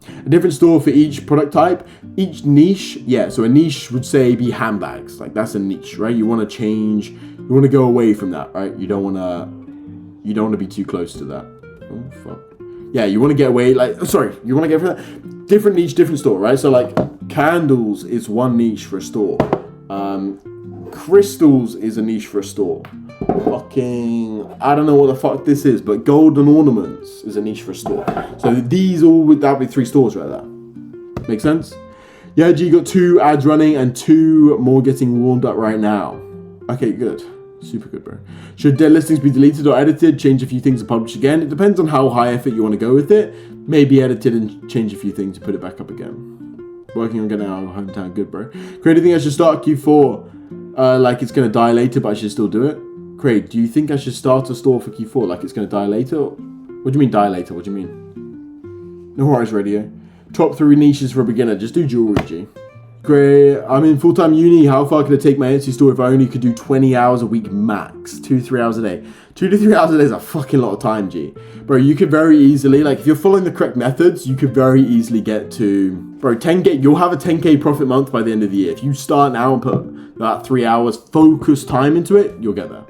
A different store for each product type, each niche. Yeah, so a niche would say be handbags. Like that's a niche, right? You want to change, you want to go away from that, right? You don't want to be too close to that. Oh, fuck. Yeah, you want to get away, you want to get from that. Different niche, different store, right? So like candles is one niche for a store. Crystals is a niche for a store. Fucking, I don't know what the fuck this is, but golden ornaments is a niche for a store. So these all would, that would be 3 stores right there. Make sense? Yeah, G, got 2 ads running and 2 more getting warmed up right now. Okay, good. Super good, bro. Should dead listings be deleted or edited? Change a few things and publish again? It depends on how high effort you want to go with it. Maybe edited and change a few things to put it back up again. Working on getting out of hometown. Good, bro. Craig, do you think I should start Q4 like it's going to die later, but I should still do it? Craig, do you think I should start a store for Q4 like it's going to die later? What do you mean die later? What do you mean? No worries, radio. Top 3 niches for a beginner. Just do jewelry, G. Great. I'm in full-time uni. How far could I take my Etsy store if I only could do 20 hours a week max? 2-3 hours a day. 2 to 3 hours a day is a fucking lot of time, G. Bro, you could very easily, like, if you're following the correct methods, you could very easily get to, bro, 10K. You'll have a 10K profit month by the end of the year. If you start now and put that 3 hours focused time into it, you'll get there.